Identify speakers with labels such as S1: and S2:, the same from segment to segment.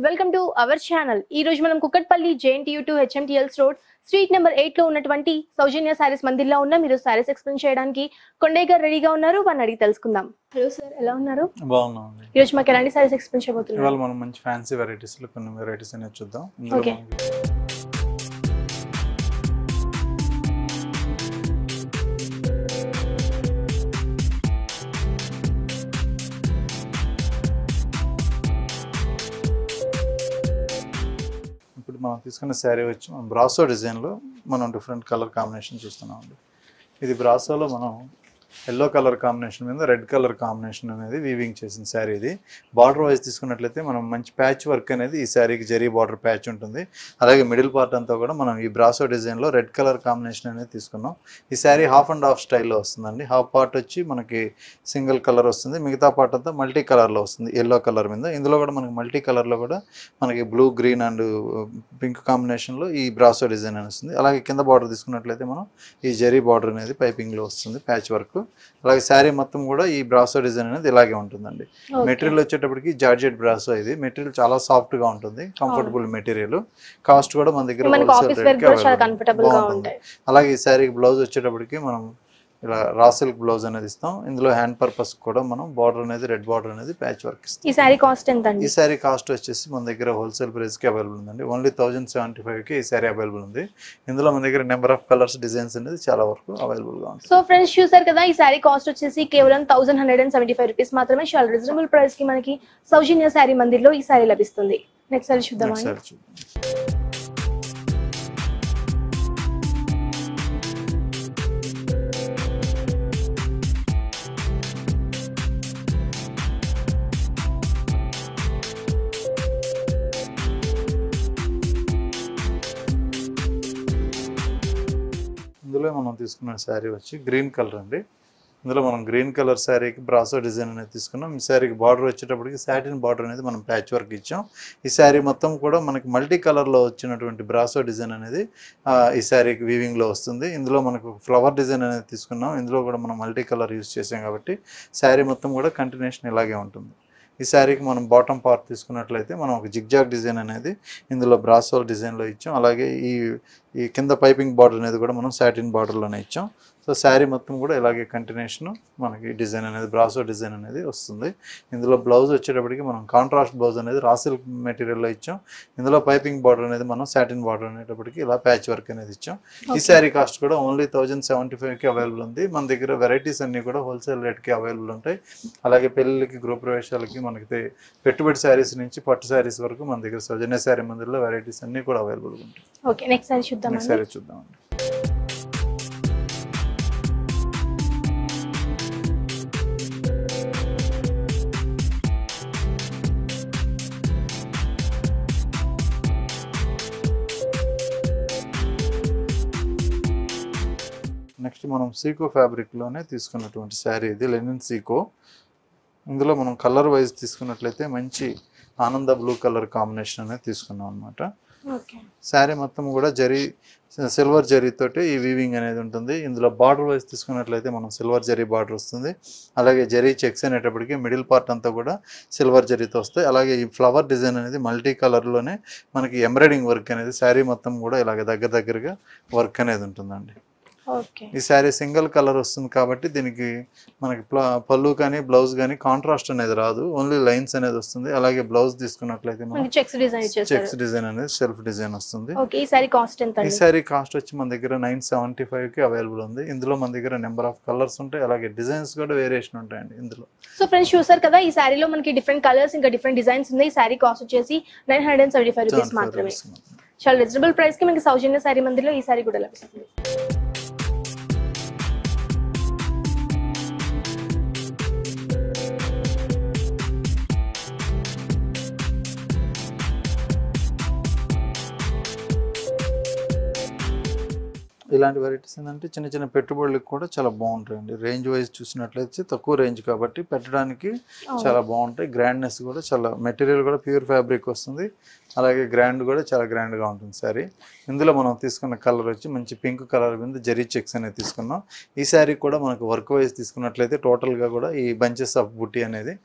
S1: Welcome to our channel. ఈ రోజు మనం Kukatpally JNTU to HMTLs road street number 8 లో ఉన్నటువంటి సౌజన్య సారీస్ మందిర్లో ఉన్న మీరు సారీస్ ఎక్స్ప్లెయిన్ చేయడానికి కొండయ్య గారు రెడీగా ఉన్నారు. వారిని అడిగి తెలుసుకుందాం. హలో సార్, ఎలా ఉన్నారు?
S2: బాగున్నామండి.
S1: ఈ రోజు మాకు ఎలాంటి సారీస్ ఎక్స్ప్లెయిన్ చేయబోతున్నారు?
S2: ఇవాళ మనం మంచి ఫ్యాన్సీ వెరైటీస్ లో కొన్ని వెరైటీస్ అనేది చూద్దాం.
S1: ఓకే.
S2: ఇప్పుడు మనం తీసుకున్న శారీ వచ్చి మనం బ్రాసో డిజైన్లో మనం డిఫరెంట్ కలర్ కాంబినేషన్ చూస్తున్నాం అండి. ఇది బ్రాసోలో మనం ఎల్లో కలర్ కాంబినేషన్ మీద రెడ్ కలర్ కాంబినేషన్ అనేది వీవింగ్ చేసిన శారీ. ఇది బార్డర్ వైజ్ తీసుకున్నట్లయితే మనం మంచి ప్యాచ్ వర్క్ అనేది ఈ శారీకి జరీ బార్డర్ ప్యాచ్ ఉంటుంది. అలాగే మిడిల్ పార్ట్ అంతా కూడా మనం ఈ బ్రాసో డిజైన్లో రెడ్ కలర్ కాంబినేషన్ అనేది తీసుకున్నాం. ఈ శారీ హాఫ్ అండ్ హాఫ్ స్టైల్లో వస్తుందండి. హాఫ్ పార్ట్ వచ్చి మనకి సింగిల్ కలర్ వస్తుంది, మిగతా పార్ట్ అంతా మల్టీ కలర్లో వస్తుంది, ఎల్లో కలర్ మీద. ఇందులో కూడా మనకి మల్టీ కలర్లో కూడా మనకి బ్లూ, గ్రీన్ అండ్ పింక్ కాంబినేషన్లో ఈ బ్రాసో డిజైన్ అని వస్తుంది. అలాగే కింద బార్డర్ తీసుకున్నట్లయితే మనం ఈ జరీ బార్డర్ అనేది పైపింగ్లో వస్తుంది, ప్యాచ్ వర్క్. అలాగే శారీ మొత్తం కూడా ఈ బ్రాసో డిజైన్ అనేది ఇలాగే ఉంటుందండి. మెటీరియల్ వచ్చేటప్పటికి జార్జెట్ బ్రాసో. ఇది మెటీరియల్ చాలా సాఫ్ట్ గా ఉంటుంది, కంఫర్టబుల్ మెటీరియల్. కాస్ట్ కూడా మన దగ్గర అలాగే ఈ శారీకి బ్లౌజ్ వచ్చేటప్పటికి మనం ఇలా రా సిల్క్ బ్లౌజ్ అనేది ఇస్తాం. ఇందులో హ్యాండ్ పర్పస్ కూడా మనం బార్డర్ అనేది రెడ్ బార్డర్ అనేది ప్యాచ్ వర్క్ ఇస్తాం.
S1: ఈ శారీ కాస్ట్ ఎంత అండి?
S2: ఈ శారీ కాస్ట్ వచ్చేసి మన దగ్గర హోల్సేల్ ప్రైస్ కి అవైలబుల్ ఉందండి. ఓన్లీ 1075 కి ఈ శారీ అవైలబుల్ ఉంది. ఇందులో మన దగ్గర నెంబర్ ఆఫ్ కలర్స్, డిజైన్స్ అనేది చాలా వరకు అవైలబుల్ గా ఉంది.
S1: సో ఫ్రెండ్స్, చూసారు కదా, ఈ శారీ కాస్ట్ వచ్చేసి కేవలం 1175 రూపీస్ మాత్రమే. చాలా రీజనబుల్ ప్రైస్ కి మనకి సౌజన్య శారీ మందిర్లో ఈ శారీ లభిస్తుంది. నెక్స్ట్ శారీ చూద్దాం.
S2: ఇందులో మనం తీసుకున్న శారీ వచ్చి గ్రీన్ కలర్ అండి. ఇందులో మనం గ్రీన్ కలర్ శారీకి బ్రాసో డిజైన్ అనేది తీసుకున్నాం. ఈ శారీకి బార్డర్ వచ్చేటప్పటికి సాటిన్ బార్డర్ అనేది మనం ప్యాచ్ వర్క్ ఇచ్చాం. ఈ శారీ మొత్తం కూడా మనకి మల్టీ కలర్లో వచ్చినటువంటి బ్రాసో డిజైన్ అనేది ఈ శారీకి వీవింగ్లో వస్తుంది. ఇందులో మనకు ఫ్లవర్ డిజైన్ అనేది తీసుకున్నాం. ఇందులో కూడా మనం మల్టీ కలర్ యూజ్ చేసాం కాబట్టి శారీ మొత్తం కూడా కంటిన్యూషన్ ఇలాగే ఉంటుంది. ఈ శారీకి మనం బాటమ్ పార్ట్ తీసుకున్నట్లయితే మనం ఒక జిగ్జాగ్ డిజైన్ అనేది ఇందులో బ్రాసో డిజైన్లో ఇచ్చాం. అలాగే ఈ కింద పైపింగ్ బార్డర్ అనేది కూడా మనం సాటిన్ బార్డర్లోనే ఇచ్చాం. సో శారీ మొత్తం కూడా ఇలాగే కంటిన్యూషన్ మనకి డిజైన్ అనేది బ్రాసో డిజైన్ అనేది వస్తుంది. ఇందులో బ్లౌజ్ వచ్చేటప్పటికి మనం కాంట్రాస్ట్ బ్లౌజ్ అనేది రా సిల్క్ మెటీరియల్లో ఇచ్చాం. ఇందులో పైపింగ్ బార్డర్ అనేది మనం సాటిన్ బార్డర్ అనేటప్పటికి ఇలా ప్యాచ్ వర్క్ అనేది ఇచ్చాం. ఈ శారీ కాస్ట్ కూడా ఓన్లీ 1075కి అవైలబుల్ ఉంది. మన దగ్గర వెరైటీస్ అన్నీ కూడా హోల్సేల్ రేట్కి అవైలబుల్ ఉంటాయి. అలాగే పెళ్ళిళ్ళకి, గృహ ప్రవేశాలకి, మనకి పెట్టుబడి శారీస్ నుంచి పట్టు శారీస్ వరకు మన దగ్గర సౌజన్య శారీ మందిర్లో వెరైటీస్ అన్నీ కూడా అవైలబుల్ ఉంటాయి.
S1: ఓకే, నెక్స్ట్ శారీ చూద్దాం.
S2: నెక్స్ట్ శారీ చూద్దామండి. నెక్స్ట్ మనం సీకో ఫ్యాబ్రిక్లోనే తీసుకున్నటువంటి శారీ. ఇది లెనిన్ సీకో. ఇందులో మనం కలర్ వైజ్ తీసుకున్నట్లయితే మంచి ఆనంద బ్లూ కలర్ కాంబినేషన్ అనేది తీసుకున్నాం అనమాట. శారీ మొత్తం కూడా సిల్వర్ జరీతోటి ఈ వీవింగ్ అనేది ఉంటుంది. ఇందులో బార్డర్ వైజ్ తీసుకున్నట్లయితే మనం సిల్వర్ జరీ బార్డర్ వస్తుంది. అలాగే జరీ చెక్స్ అనేటప్పటికి మిడిల్ పార్ట్ అంతా కూడా సిల్వర్ జరీతో వస్తాయి. అలాగే ఈ ఫ్లవర్ డిజైన్ అనేది మల్టీ కలర్లోనే మనకి ఎంబ్రాయిడింగ్ వర్క్ అనేది శారీ మొత్తం కూడా ఇలాగ దగ్గరగా వర్క్ అనేది ఉంటుందండి. ఈ శారీ సింగిల్ కలర్ వస్తుంది కాబట్టి దీనికి మనకి పళ్ళు కానీ బ్లౌజ్ కానీ కాంట్రాస్ట్ అనేది రాదు, ఓన్లీ లైన్స్ అనేది వస్తుంది. అలాగే బ్లౌజ్ తీసుకున్నట్లయితే చెక్స్ డిజైన్ అనేది సెల్ఫ్ డిజైన్ వస్తుంది. ఈ శారీ కాస్ట్ వచ్చి మన దగ్గర 975కి అవైలబుల్ ఉంది. ఇందులో మన దగ్గర నెంబర్ ఆఫ్ కలర్స్ ఉంటాయి, అలాగే డిజైన్స్ కూడా వేరియేషన్ ఉంటాయండి ఇందులో.
S1: సో ఫ్రెండ్స్, చూసారు కదా, ఈ శారీలో మనకి డిఫరెంట్ కలర్స్ ఇంకా డిఫరెంట్ డిజైన్స్ ఉన్నాయి. ఈ శారీ కాస్ట్ వచ్చేసి 975 రూపీస్ మాత్రమే. చాలా రీజనబుల్ ప్రైస్ కి మనకి సౌజన్య శారీ మందిర్లో ఈ శారీ కూడా లభిస్తుంది.
S2: ఇలాంటి వెరైటీస్ ఏంటంటే చిన్న చిన్న పెట్టుబడులకు కూడా చాలా బాగుంటాయండి. రేంజ్ వైజ్ చూసినట్లయితే తక్కువ రేంజ్ కాబట్టి పెట్టడానికి చాలా బాగుంటాయి. గ్రాండ్నెస్ కూడా చాలా, మెటీరియల్ కూడా ప్యూర్ ఫ్యాబ్రిక్ వస్తుంది, అలాగే గ్రాండ్ కూడా చాలా గ్రాండ్గా ఉంటుంది శారీ. ఇందులో మనం తీసుకున్న కలర్ వచ్చి మంచి పింక్ కలర్ మీద జరీ చెక్స్ అనేది తీసుకున్నాం. ఈ శారీ కూడా మనకు వర్క్ వైజ్ తీసుకున్నట్లయితే టోటల్గా కూడా ఈ బంచెస్ ఆఫ్ బుట్టి అనేది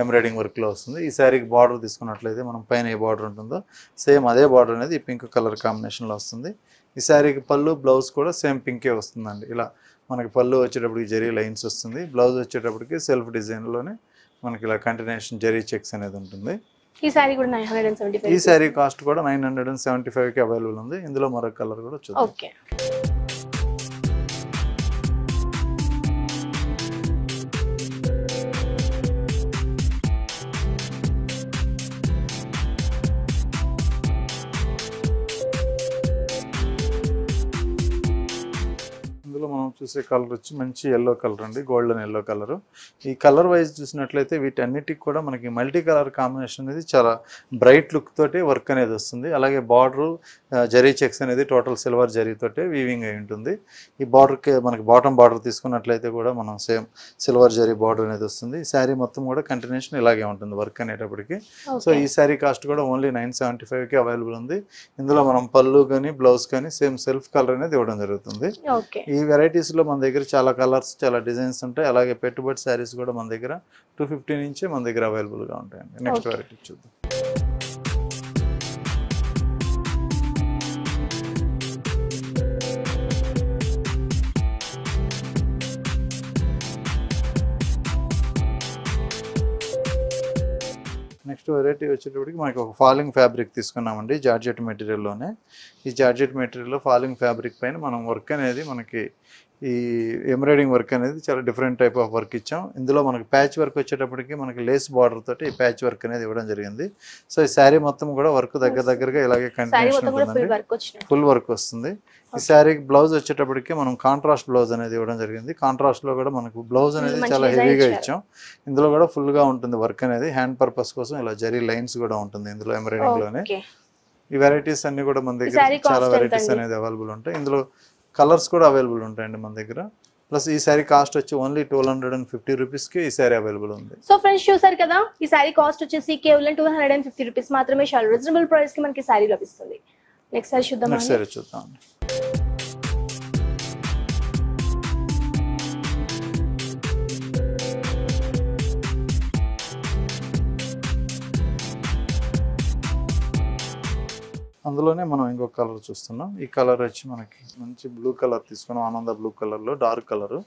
S2: ఎంబ్రాయిడింగ్ వర్క్లో వస్తుంది. ఈ శారీకి బార్డర్ తీసుకున్నట్లయితే మనం పైన ఏ బార్డర్ ఉంటుందో సేమ్ అదే బార్డర్ అనేది ఈ పింక్ కలర్ కాంబినేషన్లో వస్తుంది. ఈ శారీకి పళ్ళు బ్లౌజ్ కూడా సేమ్ పింకే వస్తుందండి. ఇలా మనకి పళ్ళు వచ్చేటప్పటికి జరీ లైన్స్ వస్తుంది, బ్లౌజ్ వచ్చేటప్పటికి సెల్ఫ్ డిజైన్లోనే మనకి ఇలా కంటిన్యూషన్ జరీ చెక్స్ అనేది ఉంటుంది.
S1: ఈ శారీ కూడా 975.
S2: ఈ శారీ కాస్ట్ కూడా 975కి అవైలబుల్ ఉంది. ఇందులో మరొక కలర్ కూడా చూద్దాం.
S1: ఓకే.
S2: ఇందులో మనం చూసే కలర్ వచ్చి మంచి ఎల్లో కలర్ అండి, గోల్డెన్ ఎల్లో కలర్. ఈ కలర్ వైజ్ చూసినట్లయితే వీటన్నిటికి కూడా మనకి మల్టీ కలర్ కాంబినేషన్ అనేది చాలా బ్రైట్ లుక్ తోటి వర్క్ అనేది వస్తుంది. అలాగే బార్డర్ జరీ చెక్స్ అనేది టోటల్ సిల్వర్ జరీతోటే వీవింగ్ అయి ఉంటుంది. ఈ బార్డర్కి మనకి బాటమ్ బార్డర్ తీసుకున్నట్లయితే కూడా మనం సేమ్ సిల్వర్ జరీ బార్డర్ అనేది వస్తుంది. ఈ శారీ మొత్తం కూడా కంటిన్యూషన్ ఇలాగే ఉంటుంది వర్క్ అనేటప్పటికి. సో ఈ శారీ కాస్ట్ కూడా ఓన్లీ 975కి అవైలబుల్ ఉంది. ఇందులో మనం పళ్ళు కానీ బ్లౌజ్ కానీ సేమ్ సెల్ఫ్ కలర్ అనేది ఇవ్వడం జరుగుతుంది. ఈ వెరైటీస్లో మన దగ్గర చాలా కలర్స్, చాలా డిజైన్స్ ఉంటాయి. అలాగే పెట్టుబడి శారీస్ కూడా మన దగ్గర 250 నుంచే మన దగ్గర అవైలబుల్గా ఉంటాయండి. నెక్స్ట్ వెరైటీ చూద్దాం. నెక్స్ట్ వెరైటీ వచ్చేటప్పటికి మనకి ఒక ఫాలింగ్ ఫ్యాబ్రిక్ తీసుకున్నామండి, జార్జెట్ మెటీరియల్లోనే. ఈ జార్జెట్ మెటీరియల్లో ఫాలింగ్ ఫ్యాబ్రిక్ పైన మనం వర్క్ అనేది మనకి ఈ ఎంబ్రాయిడింగ్ వర్క్ అనేది చాలా డిఫరెంట్ టైప్ ఆఫ్ వర్క్ ఇచ్చాం. ఇందులో మనకి ప్యాచ్ వర్క్ వచ్చేటప్పటికి మనకి లేస్ బార్డర్ తోటి ఈ ప్యాచ్ వర్క్ అనేది ఇవ్వడం జరిగింది. సో ఈ శారీ మొత్తం కూడా వర్క్ దగ్గరగా ఇలాగే కంటిన్యూషన్ ఉంటుందండి, ఫుల్ వర్క్ వస్తుంది. ఈ శారీకి బ్లౌజ్ వచ్చేటప్పటికి మనం కాంట్రాస్ట్ బ్లౌజ్ అనేది ఇవ్వడం జరిగింది. కాంట్రాస్ట్ లో కూడా మనకు బ్లౌజ్ అనేది చాలా హెవీగా ఇచ్చాం. ఇందులో కూడా ఫుల్ గా ఉంటుంది వర్క్ అనేది, హ్యాండ్ పర్పస్ కోసం ఇలా జరీ లైన్స్ కూడా ఉంటుంది ఇందులో ఎంబ్రాయిడింగ్ లోనే. ఈ వెరైటీస్ అన్ని కూడా మన దగ్గర చాలా వెరైటీస్ అనేది అవైలబుల్ ఉంటాయి. ఇందులో కలర్స్ కూడా అవైలబుల్ ఉంటాయండి మన దగ్గర. ప్లస్ ఈ శారీ కాస్ట్ వచ్చి ఓన్లీ 1250 రూపీస్కి ఈ శారీ అవైలబుల్ ఉంది.
S1: సో ఫ్రెండ్స్ చూసారు కదా, ఈ శారీ కాస్ట్ వచ్చేసి కేవలం 250 రూపీస్ మాత్రమే. చాలా రీజనబుల్ ప్రైస్ కి మనకి శారీ లభిస్తుంది. నెక్స్ట్ సారీ చూద్దాం.
S2: నెక్స్ట్ సారీ చూద్దాం. అందులోనే మనం ఇంకొక కలర్ చూస్తున్నాం. ఈ కలర్ వచ్చి మనకి మంచి బ్లూ కలర్ తీసుకున్నాం, ఆనంద బ్లూ కలర్లో డార్క్ కలర్.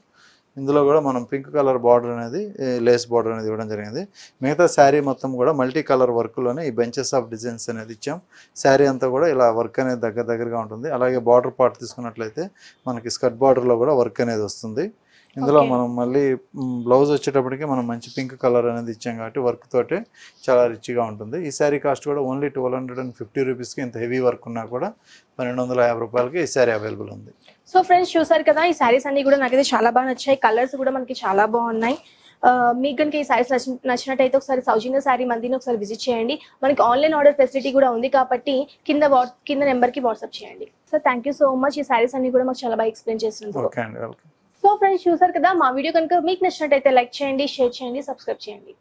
S2: ఇందులో కూడా మనం పింక్ కలర్ బార్డర్ అనేది, లేస్ బార్డర్ అనేది ఇవ్వడం జరిగింది. మిగతా శారీ మొత్తం కూడా మల్టీ కలర్ వర్క్లోనే ఈ బెంచెస్ ఆఫ్ డిజైన్స్ అనేది ఇచ్చాం. శారీ అంతా కూడా ఇలా వర్క్ అనేది దగ్గరగా ఉంటుంది. అలాగే బార్డర్ పార్ట్ తీసుకున్నట్లయితే మనకి స్కర్ట్ బార్డర్లో కూడా వర్క్ అనేది వస్తుంది. ఇందులో మనం మళ్ళీ బ్లౌజ్ వచ్చేటప్పటికి మనం మంచి పింక్ కలర్ అనేది ఇచ్చాం కాబట్టి వర్క్ తోటి చాలా రిచ్గా ఉంటుంది. ఈ శారీ కాస్ట్ కూడా ఓన్లీ 1250 రూపీస్కి, ఇంత హెవీ వర్క్ ఉన్నా కూడా 1250 రూపాయలకి ఈ శారీ అవైలబుల్ ఉంది.
S1: సో ఫ్రెండ్స్ చూసారు కదా, ఈ శారీస్ అన్ని కూడా నాకైతే చాలా బాగా నచ్చాయి. కలర్స్ కూడా మనకి చాలా బాగున్నాయి. మీకు కనుక ఈ శారీస్ నచ్చినట్టయితే ఒకసారి సౌజన్య శారీ మందిని ఒకసారి విజిట్ చేయండి. మనకి ఆన్లైన్ ఆర్డర్ ఫెసిలిటీ కూడా ఉంది కాబట్టి కింద నెంబర్కి వాట్సాప్ చేయండి. So thank you so much. ఈ శారీస్ అన్ని కూడా మాకు చాలా బాగా ఎక్స్ప్లెయిన్ చేస్తున్నారు.
S2: ఓకే అండి, వెల్కమ్.
S1: సో ఫ్రెండ్స్ చూసారు కదా, మా వీడియో కనుక మీకు నచ్చినట్టయితే లైక్ చేయండి, షేర్ చేయండి, సబ్స్క్రైబ్ చేయండి.